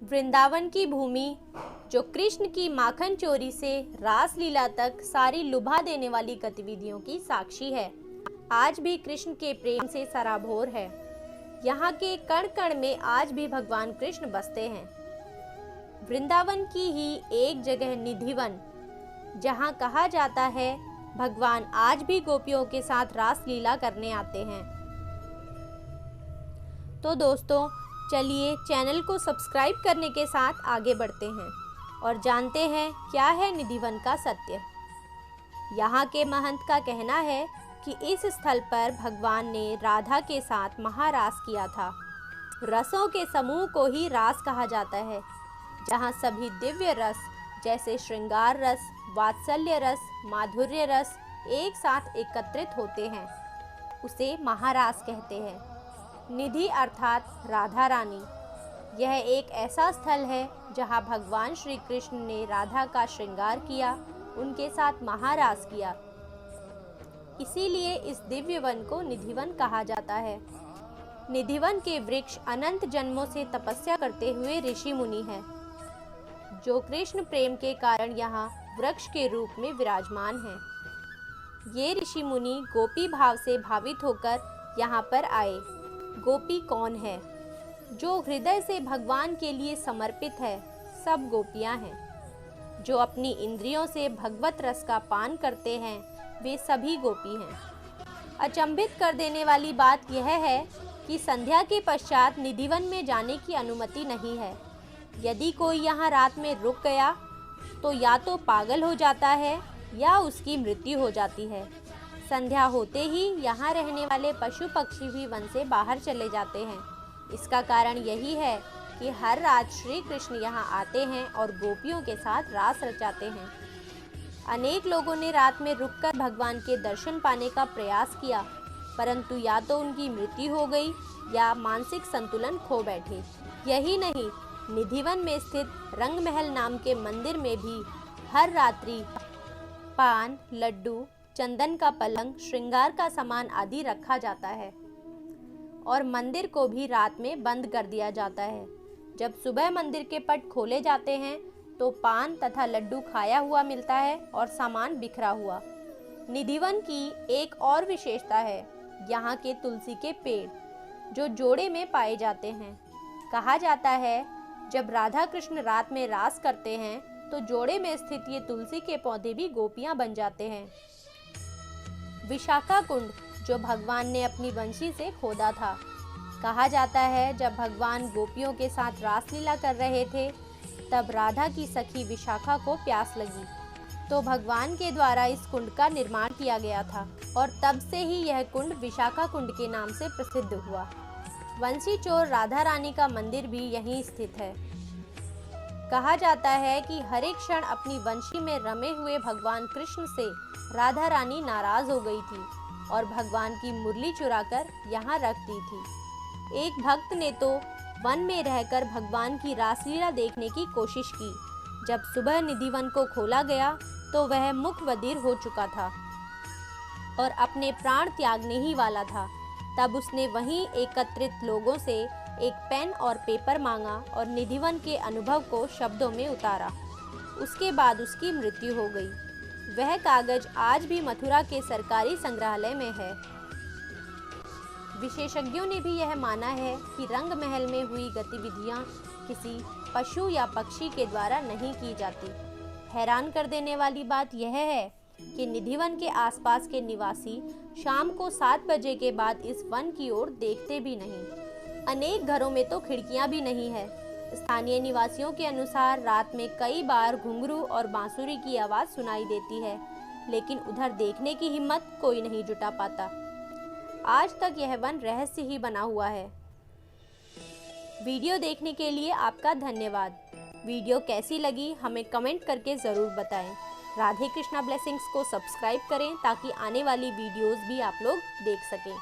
वृंदावन की भूमि, जो कृष्ण की माखन चोरी से रास लीला तक सारी लुभा देने वाली गतिविधियों की साक्षी है, आज भी कृष्ण के प्रेम से सराबोर है। यहाँ के कण कण में आज भी भगवान कृष्ण बसते हैं। वृंदावन की ही एक जगह निधिवन, जहाँ कहा जाता है भगवान आज भी गोपियों के साथ रास लीला करने आते हैं। तो दोस्तों, चलिए चैनल को सब्सक्राइब करने के साथ आगे बढ़ते हैं और जानते हैं क्या है निधिवन का सत्य। यहाँ के महंत का कहना है कि इस स्थल पर भगवान ने राधा के साथ महारास किया था। रसों के समूह को ही रास कहा जाता है, जहाँ सभी दिव्य रस जैसे श्रृंगार रस, वात्सल्य रस, माधुर्य रस एक साथ एकत्रित होते हैं, उसे महारास कहते हैं। निधि अर्थात राधा रानी, यह एक ऐसा स्थल है जहाँ भगवान श्री कृष्ण ने राधा का श्रृंगार किया, उनके साथ महारास किया। इसीलिए इस दिव्य वन को निधिवन कहा जाता है। निधिवन के वृक्ष अनंत जन्मों से तपस्या करते हुए ऋषि मुनि हैं, जो कृष्ण प्रेम के कारण यहाँ वृक्ष के रूप में विराजमान हैं। ये ऋषि मुनि गोपी भाव से भावित होकर यहाँ पर आए। गोपी कौन है? जो हृदय से भगवान के लिए समर्पित है, सब गोपियाँ हैं। जो अपनी इंद्रियों से भगवत रस का पान करते हैं, वे सभी गोपी हैं। अचंभित कर देने वाली बात यह है कि संध्या के पश्चात निधिवन में जाने की अनुमति नहीं है। यदि कोई यहाँ रात में रुक गया तो या तो पागल हो जाता है या उसकी मृत्यु हो जाती है। संध्या होते ही यहाँ रहने वाले पशु पक्षी भी वन से बाहर चले जाते हैं। इसका कारण यही है कि हर रात श्री कृष्ण यहाँ आते हैं और गोपियों के साथ रास रचाते हैं। अनेक लोगों ने रात में रुककर भगवान के दर्शन पाने का प्रयास किया, परंतु या तो उनकी मृत्यु हो गई या मानसिक संतुलन खो बैठे। यही नहीं, निधिवन में स्थित रंगमहल नाम के मंदिर में भी हर रात्रि पान, लड्डू, चंदन का पलंग, श्रृंगार का सामान आदि रखा जाता है और मंदिर को भी रात में बंद कर दिया जाता है। जब सुबह मंदिर के पट खोले जाते हैं तो पान तथा लड्डू खाया हुआ मिलता है और सामान बिखरा हुआ। निधिवन की एक और विशेषता है यहाँ के तुलसी के पेड़, जो जोड़े में पाए जाते हैं। कहा जाता है जब राधा कृष्ण रात में रास करते हैं तो जोड़े में स्थित ये तुलसी के पौधे भी गोपियां बन जाते हैं। विशाखा कुंड, जो भगवान ने अपनी बंशी से खोदा था। कहा जाता है जब भगवान गोपियों के साथ रासलीला कर रहे थे, तब राधा की सखी विशाखा को प्यास लगी, तो भगवान के द्वारा इस कुंड का निर्माण किया गया था और तब से ही यह कुंड विशाखा कुंड के नाम से प्रसिद्ध हुआ। वंशी चोर राधा रानी का मंदिर भी यहीं स्थित है। कहा जाता है कि हर एक क्षण अपनी वंशी में रमे हुए भगवान कृष्ण से राधा रानी नाराज हो गई थी और भगवान की मुरली चुराकर यहाँ रख दी थी। एक भक्त ने तो वन में रहकर भगवान की रासलीला देखने की कोशिश की। जब सुबह निधिवन को खोला गया तो वह मुख बधिर हो चुका था और अपने प्राण त्यागने ही वाला था। तब उसने वहीं एकत्रित लोगों से एक पेन और पेपर मांगा और निधिवन के अनुभव को शब्दों में उतारा। उसके बाद उसकी मृत्यु हो गई। वह कागज आज भी मथुरा के सरकारी संग्रहालय में है। विशेषज्ञों ने भी यह माना है कि रंग महल में हुई गतिविधियां किसी पशु या पक्षी के द्वारा नहीं की जाती। हैरान कर देने वाली बात यह है कि निधिवन के आसपास के निवासी शाम को 7 बजे के बाद इस वन की ओर देखते भी नहीं। अनेक घरों में तो खिड़कियां भी नहीं है। स्थानीय निवासियों के अनुसार रात में कई बार घुंघरू और बांसुरी की आवाज़ सुनाई देती है, लेकिन उधर देखने की हिम्मत कोई नहीं जुटा पाता। आज तक यह वन रहस्य ही बना हुआ है। वीडियो देखने के लिए आपका धन्यवाद। वीडियो कैसी लगी हमें कमेंट करके ज़रूर बताएं। राधे कृष्णा ब्लेसिंग्स को सब्सक्राइब करें ताकि आने वाली वीडियोस भी आप लोग देख सकें।